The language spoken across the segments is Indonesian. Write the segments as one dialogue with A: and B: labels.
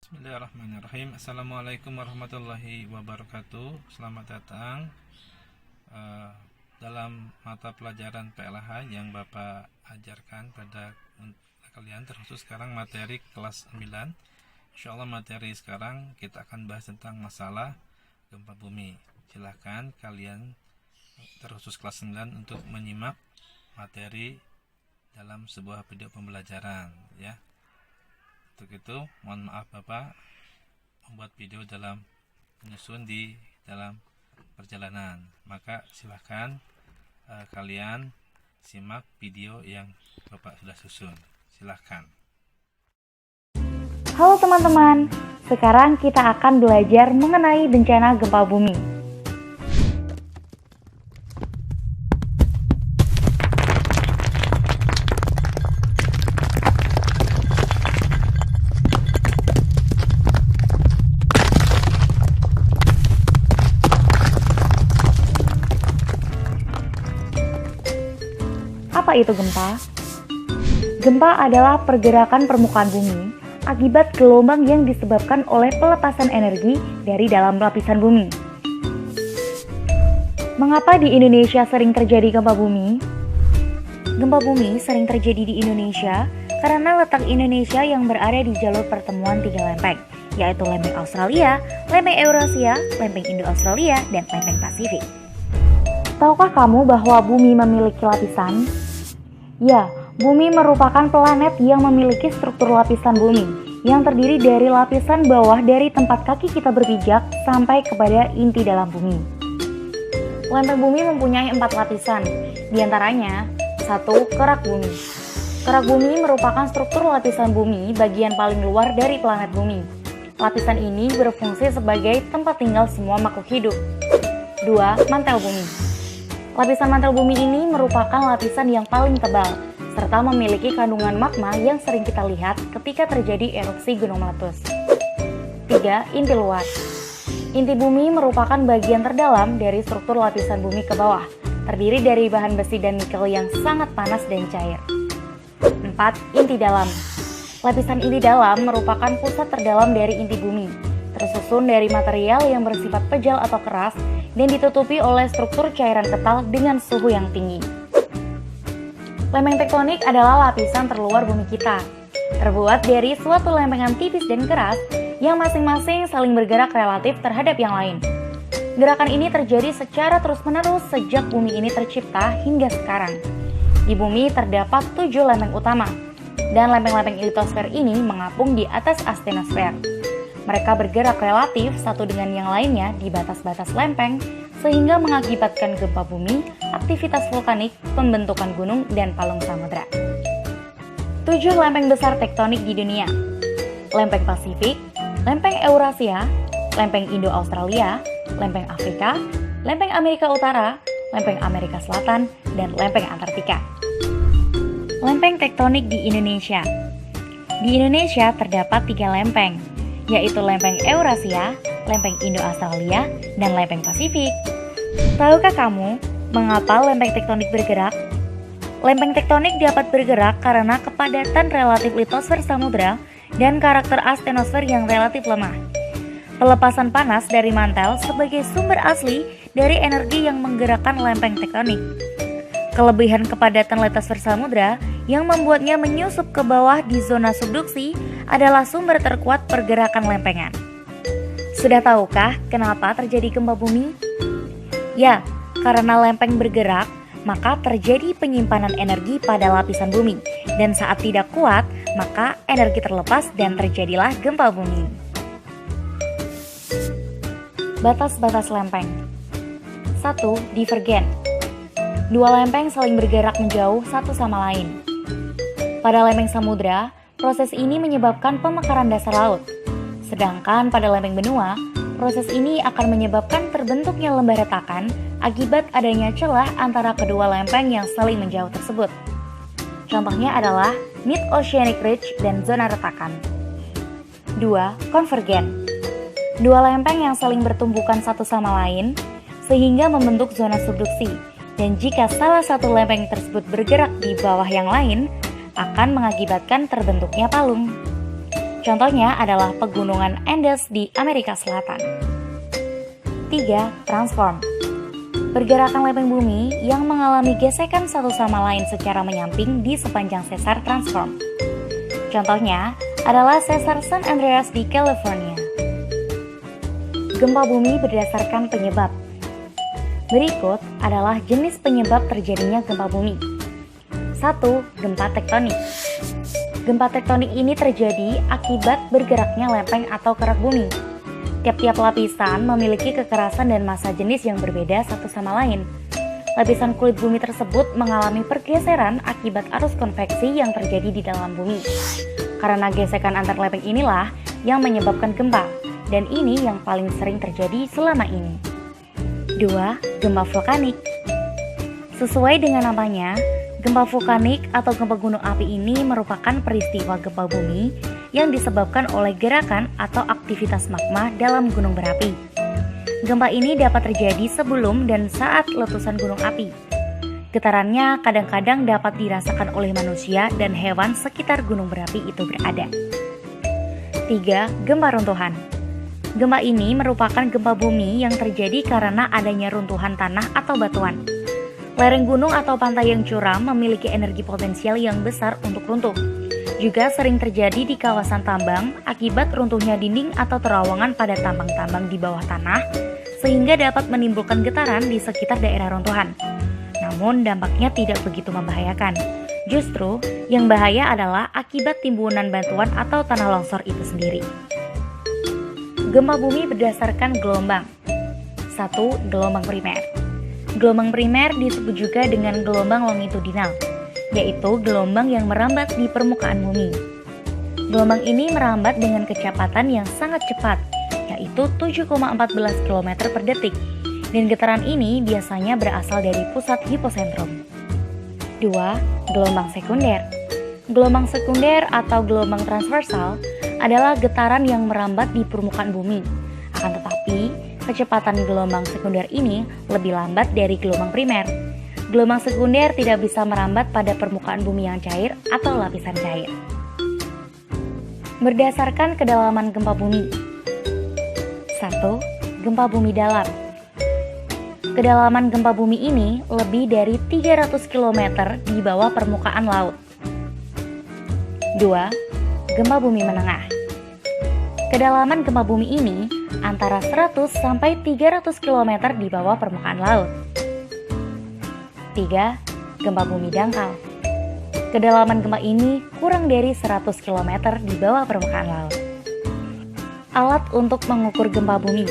A: Bismillahirrahmanirrahim. Assalamualaikum warahmatullahi wabarakatuh. Selamat datang dalam mata pelajaran PLH yang Bapak ajarkan pada kalian, terkhusus sekarang materi kelas 9. Insyaallah materi sekarang kita akan bahas tentang masalah gempa bumi. Silahkan kalian terkhusus kelas 9 untuk menyimak materi dalam sebuah video pembelajaran ya. Untuk itu, mohon maaf Bapak membuat video dalam menyusun di dalam perjalanan. Maka silahkan kalian simak video yang Bapak sudah susun. Silahkan.
B: Halo teman-teman, sekarang kita akan belajar mengenai bencana gempa bumi. Apa itu gempa? Gempa adalah pergerakan permukaan bumi akibat gelombang yang disebabkan oleh pelepasan energi dari dalam lapisan bumi. Mengapa di Indonesia sering terjadi gempa bumi? Gempa bumi sering terjadi di Indonesia karena letak Indonesia yang berada di jalur pertemuan tiga lempeng, yaitu lempeng Australia, lempeng Eurasia, lempeng Indo-Australia, dan lempeng Pasifik. Tahukah kamu bahwa bumi memiliki lapisan? Ya, bumi merupakan planet yang memiliki struktur lapisan bumi yang terdiri dari lapisan bawah dari tempat kaki kita berpijak sampai kepada inti dalam bumi. Lempeng bumi mempunyai 4 lapisan, diantaranya 1. Kerak bumi. Kerak bumi merupakan struktur lapisan bumi bagian paling luar dari planet bumi. Lapisan ini berfungsi sebagai tempat tinggal semua makhluk hidup. 2. Mantel bumi. Lapisan mantel bumi ini merupakan lapisan yang paling tebal, serta memiliki kandungan magma yang sering kita lihat ketika terjadi erupsi gunung meletus. 3. Inti luar. Inti bumi merupakan bagian terdalam dari struktur lapisan bumi ke bawah, terdiri dari bahan besi dan nikel yang sangat panas dan cair. 4. Inti dalam. Lapisan inti dalam merupakan pusat terdalam dari inti bumi, tersusun dari material yang bersifat pejal atau keras dan ditutupi oleh struktur cairan ketal dengan suhu yang tinggi. Lempeng tektonik adalah lapisan terluar bumi kita, terbuat dari suatu lempengan tipis dan keras yang masing-masing saling bergerak relatif terhadap yang lain. Gerakan ini terjadi secara terus-menerus sejak bumi ini tercipta hingga sekarang. Di bumi terdapat 7 lempeng utama, dan lempeng-lempeng litosfer ini mengapung di atas astenosfer. Mereka bergerak relatif satu dengan yang lainnya di batas-batas lempeng, sehingga mengakibatkan gempa bumi, aktivitas vulkanik, pembentukan gunung, dan palung samudra. 7 lempeng besar tektonik di dunia: lempeng Pasifik, lempeng Eurasia, lempeng Indo-Australia, lempeng Afrika, lempeng Amerika Utara, lempeng Amerika Selatan, dan lempeng Antartika. Lempeng tektonik di Indonesia. Di Indonesia terdapat 3 lempeng, yaitu lempeng Eurasia, lempeng Indo-Australia, dan lempeng Pasifik. Tahukah kamu mengapa lempeng tektonik bergerak? Lempeng tektonik dapat bergerak karena kepadatan relatif litosfer samudra dan karakter astenosfer yang relatif lemah. Pelepasan panas dari mantel sebagai sumber asli dari energi yang menggerakkan lempeng tektonik. Kelebihan kepadatan litosfer samudra yang membuatnya menyusup ke bawah di zona subduksi adalah sumber terkuat pergerakan lempengan. Sudah tahukah kenapa terjadi gempa bumi? Ya, karena lempeng bergerak, maka terjadi penyimpanan energi pada lapisan bumi, dan saat tidak kuat, maka energi terlepas dan terjadilah gempa bumi. Batas-batas lempeng. 1. Divergen. 2 lempeng saling bergerak menjauh satu sama lain. Pada lempeng samudra, proses ini menyebabkan pemekaran dasar laut. Sedangkan pada lempeng benua, proses ini akan menyebabkan terbentuknya lembah retakan akibat adanya celah antara kedua lempeng yang saling menjauh tersebut. Contohnya adalah Mid-Oceanic Ridge dan zona retakan. 2. Konvergen. 2 lempeng yang saling bertumbukan satu sama lain sehingga membentuk zona subduksi, dan jika salah satu lempeng tersebut bergerak di bawah yang lain, akan mengakibatkan terbentuknya palung. Contohnya adalah pegunungan Andes di Amerika Selatan. 3. Transform. Pergerakan lempeng bumi yang mengalami gesekan satu sama lain secara menyamping di sepanjang sesar transform. Contohnya adalah sesar San Andreas di California. Gempa bumi berdasarkan penyebab. Berikut adalah jenis penyebab terjadinya gempa bumi. 1. Gempa tektonik. Gempa tektonik ini terjadi akibat bergeraknya lempeng atau kerak bumi. Tiap-tiap lapisan memiliki kekerasan dan massa jenis yang berbeda satu sama lain. Lapisan kulit bumi tersebut mengalami pergeseran akibat arus konveksi yang terjadi di dalam bumi. Karena gesekan antar lempeng inilah yang menyebabkan gempa, dan ini yang paling sering terjadi selama ini. 2. Gempa vulkanik. Sesuai dengan namanya, gempa vulkanik atau gempa gunung api ini merupakan peristiwa gempa bumi yang disebabkan oleh gerakan atau aktivitas magma dalam gunung berapi. Gempa ini dapat terjadi sebelum dan saat letusan gunung api. Getarannya kadang-kadang dapat dirasakan oleh manusia dan hewan sekitar gunung berapi itu berada. 3. Gempa runtuhan. Gempa ini merupakan gempa bumi yang terjadi karena adanya runtuhan tanah atau batuan. Lereng gunung atau pantai yang curam memiliki energi potensial yang besar untuk runtuh. Juga sering terjadi di kawasan tambang akibat runtuhnya dinding atau terowongan pada tambang-tambang di bawah tanah, sehingga dapat menimbulkan getaran di sekitar daerah runtuhan. Namun dampaknya tidak begitu membahayakan. Justru yang bahaya adalah akibat timbunan batuan atau tanah longsor itu sendiri. Gempa bumi berdasarkan gelombang. 1. Gelombang primer. Gelombang primer disebut juga dengan gelombang longitudinal, yaitu gelombang yang merambat di permukaan bumi. Gelombang ini merambat dengan kecepatan yang sangat cepat, yaitu 7,14 km per detik, dan getaran ini biasanya berasal dari pusat hiposentrum. 2. Gelombang sekunder. Gelombang sekunder atau gelombang transversal adalah getaran yang merambat di permukaan bumi. Akan tetapi, kecepatan gelombang sekunder ini lebih lambat dari gelombang primer. Gelombang sekunder tidak bisa merambat pada permukaan bumi yang cair atau lapisan cair. Berdasarkan kedalaman gempa bumi. 1. Gempa bumi dalam. Kedalaman gempa bumi ini lebih dari 300 km di bawah permukaan laut. 2. Gempa bumi menengah. Kedalaman gempa bumi ini antara 100 sampai 300 km di bawah permukaan laut. 3. Gempa bumi dangkal. Kedalaman gempa ini kurang dari 100 km di bawah permukaan laut. Alat untuk mengukur gempa bumi.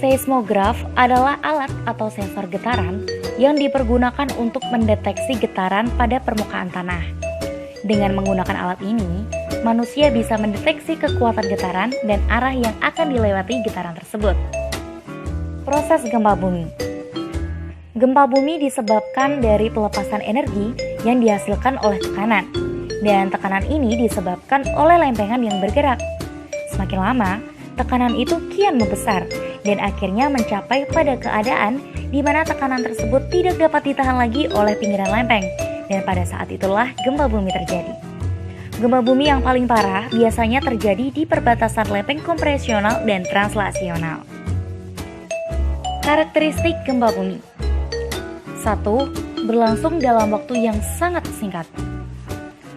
B: Seismograf adalah alat atau sensor getaran yang dipergunakan untuk mendeteksi getaran pada permukaan tanah. Dengan menggunakan alat ini, manusia bisa mendeteksi kekuatan getaran dan arah yang akan dilewati getaran tersebut. Proses gempa bumi. Gempa bumi disebabkan dari pelepasan energi yang dihasilkan oleh tekanan, dan tekanan ini disebabkan oleh lempengan yang bergerak. Semakin lama, tekanan itu kian membesar dan akhirnya mencapai pada keadaan di mana tekanan tersebut tidak dapat ditahan lagi oleh pinggiran lempeng, dan pada saat itulah gempa bumi terjadi. Gempa bumi yang paling parah biasanya terjadi di perbatasan lempeng kompresional dan translasional. Karakteristik gempa bumi. 1. Berlangsung dalam waktu yang sangat singkat.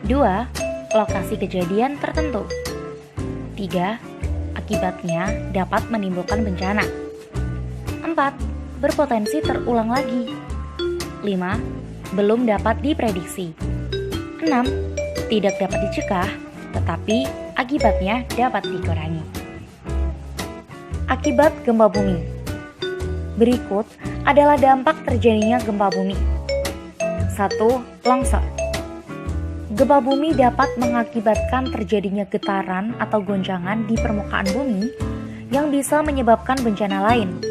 B: 2. Lokasi kejadian tertentu. 3. Akibatnya dapat menimbulkan bencana. 4. Berpotensi terulang lagi. 5. Belum dapat diprediksi. 6. Tidak dapat dicegah, tetapi akibatnya dapat dikurangi. Akibat gempa bumi. Berikut adalah dampak terjadinya gempa bumi. 1. Longsor. Gempa bumi dapat mengakibatkan terjadinya getaran atau goncangan di permukaan bumi yang bisa menyebabkan bencana lain.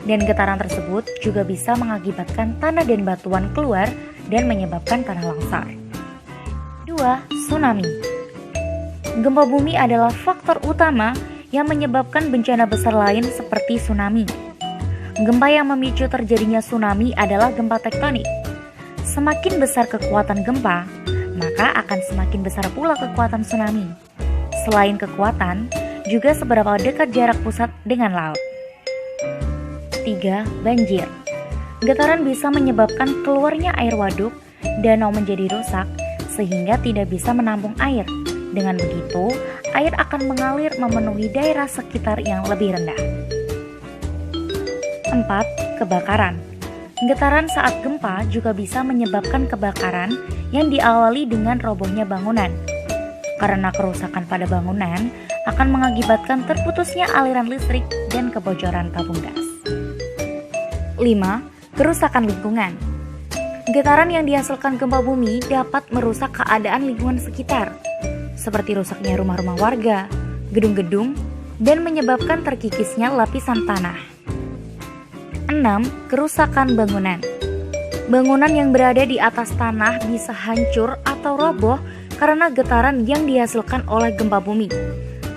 B: Dan getaran tersebut juga bisa mengakibatkan tanah dan batuan keluar dan menyebabkan tanah longsor. 2. Tsunami. Gempa bumi adalah faktor utama yang menyebabkan bencana besar lain seperti tsunami. Gempa yang memicu terjadinya tsunami adalah gempa tektonik. Semakin besar kekuatan gempa, maka akan semakin besar pula kekuatan tsunami. Selain kekuatan, juga seberapa dekat jarak pusat dengan laut. 3. Banjir. Getaran bisa menyebabkan keluarnya air waduk, danau menjadi rusak, sehingga tidak bisa menampung air. Dengan begitu, air akan mengalir memenuhi daerah sekitar yang lebih rendah. 4. Kebakaran. Getaran saat gempa juga bisa menyebabkan kebakaran yang diawali dengan robohnya bangunan. Karena kerusakan pada bangunan akan mengakibatkan terputusnya aliran listrik dan kebocoran tabung gas. 5. Kerusakan lingkungan. Getaran yang dihasilkan gempa bumi dapat merusak keadaan lingkungan sekitar, seperti rusaknya rumah-rumah warga, gedung-gedung, dan menyebabkan terkikisnya lapisan tanah. 6. Kerusakan bangunan. Bangunan yang berada di atas tanah bisa hancur atau roboh karena getaran yang dihasilkan oleh gempa bumi.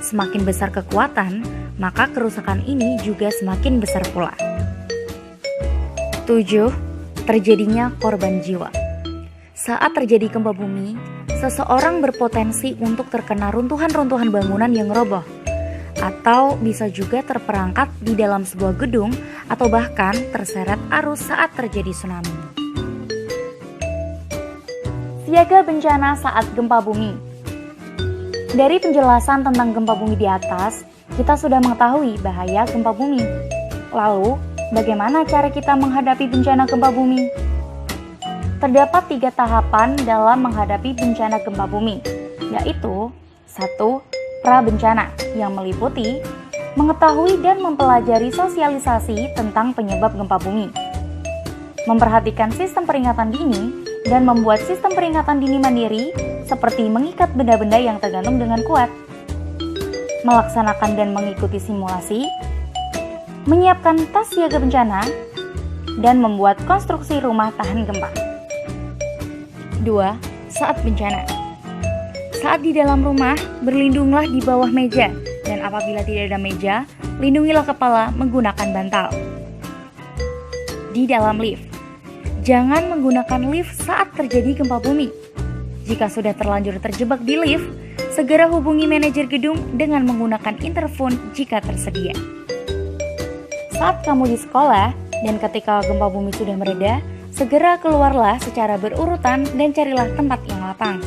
B: Semakin besar kekuatan, maka kerusakan ini juga semakin besar pula. 7. Terjadinya korban jiwa. Saat terjadi gempa bumi, seseorang berpotensi untuk terkena runtuhan-runtuhan bangunan yang roboh, atau bisa juga terperangkap di dalam sebuah gedung atau bahkan terseret arus saat terjadi tsunami. Siaga bencana saat gempa bumi. Dari penjelasan tentang gempa bumi di atas, kita sudah mengetahui bahaya gempa bumi. Lalu, bagaimana cara kita menghadapi bencana gempa bumi? Terdapat 3 tahapan dalam menghadapi bencana gempa bumi, yaitu 1. Pra-bencana, yang meliputi mengetahui dan mempelajari sosialisasi tentang penyebab gempa bumi, memperhatikan sistem peringatan dini, dan membuat sistem peringatan dini mandiri seperti mengikat benda-benda yang tergantung dengan kuat, melaksanakan dan mengikuti simulasi, menyiapkan tas siaga bencana, dan membuat konstruksi rumah tahan gempa. 2. Saat bencana. Saat di dalam rumah, berlindunglah di bawah meja, dan apabila tidak ada meja, lindungilah kepala menggunakan bantal. Di dalam lift. Jangan menggunakan lift saat terjadi gempa bumi. Jika sudah terlanjur terjebak di lift, segera hubungi manajer gedung dengan menggunakan interfon jika tersedia. Saat kamu di sekolah, dan ketika gempa bumi sudah mereda, segera keluarlah secara berurutan dan carilah tempat yang lapang.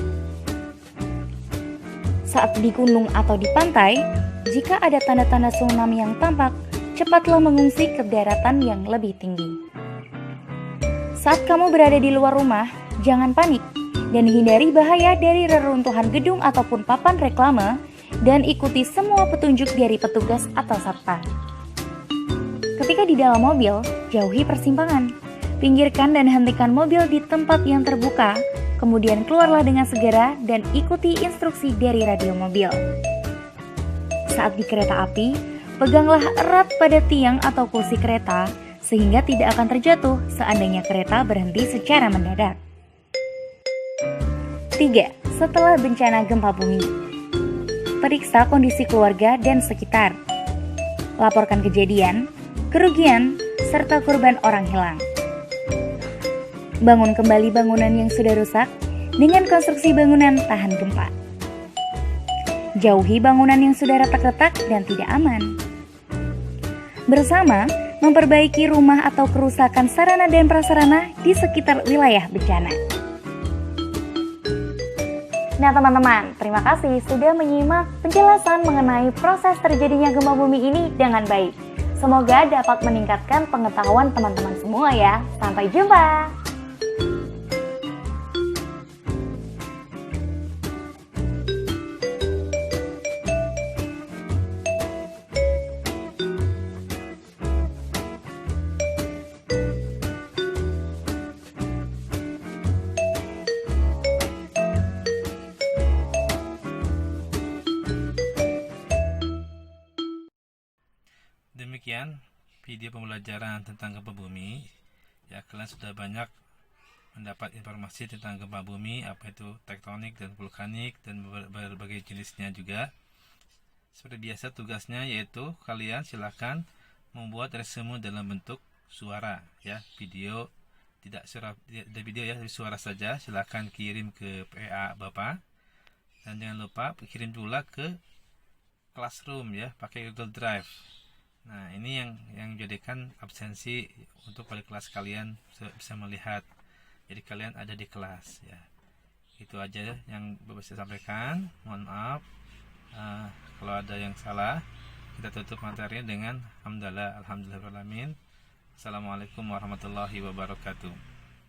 B: Saat di gunung atau di pantai, jika ada tanda-tanda tsunami yang tampak, cepatlah mengungsi ke daratan yang lebih tinggi. Saat kamu berada di luar rumah, jangan panik dan hindari bahaya dari reruntuhan gedung ataupun papan reklame, dan ikuti semua petunjuk dari petugas atau satpam. Ketika di dalam mobil, jauhi persimpangan. Pinggirkan dan hentikan mobil di tempat yang terbuka, kemudian keluarlah dengan segera dan ikuti instruksi dari radio mobil. Saat di kereta api, peganglah erat pada tiang atau kursi kereta sehingga tidak akan terjatuh seandainya kereta berhenti secara mendadak. 3. Setelah bencana gempa bumi. Periksa kondisi keluarga dan sekitar. Laporkan kejadian, kerugian, serta korban orang hilang. Bangun kembali bangunan yang sudah rusak dengan konstruksi bangunan tahan gempa. Jauhi bangunan yang sudah retak-retak dan tidak aman. Bersama, memperbaiki rumah atau kerusakan sarana dan prasarana di sekitar wilayah bencana. Nah teman-teman, terima kasih sudah menyimak penjelasan mengenai proses terjadinya gempa bumi ini dengan baik. Semoga dapat meningkatkan pengetahuan teman-teman semua ya. Sampai jumpa!
A: Demikian video pembelajaran tentang gempa bumi. Ya, kalian sudah banyak mendapat informasi tentang gempa bumi, apa itu tektonik dan vulkanik dan berbagai jenisnya juga. Seperti biasa tugasnya yaitu kalian silakan membuat resume dalam bentuk suara, ya, video tidak ada video ya, tapi suara saja. Silahkan kirim ke PA Bapak, dan jangan lupa kirim pula ke Classroom ya, pakai Google Drive. Nah, ini yang jadikan absensi untuk wali kelas kalian bisa melihat. Jadi kalian ada di kelas ya. Itu aja yang Bapak saya sampaikan. Mohon maaf kalau ada yang salah. Kita tutup materinya dengan alhamdulillah, alhamdulillahirabbil alamin. Assalamualaikum warahmatullahi wabarakatuh.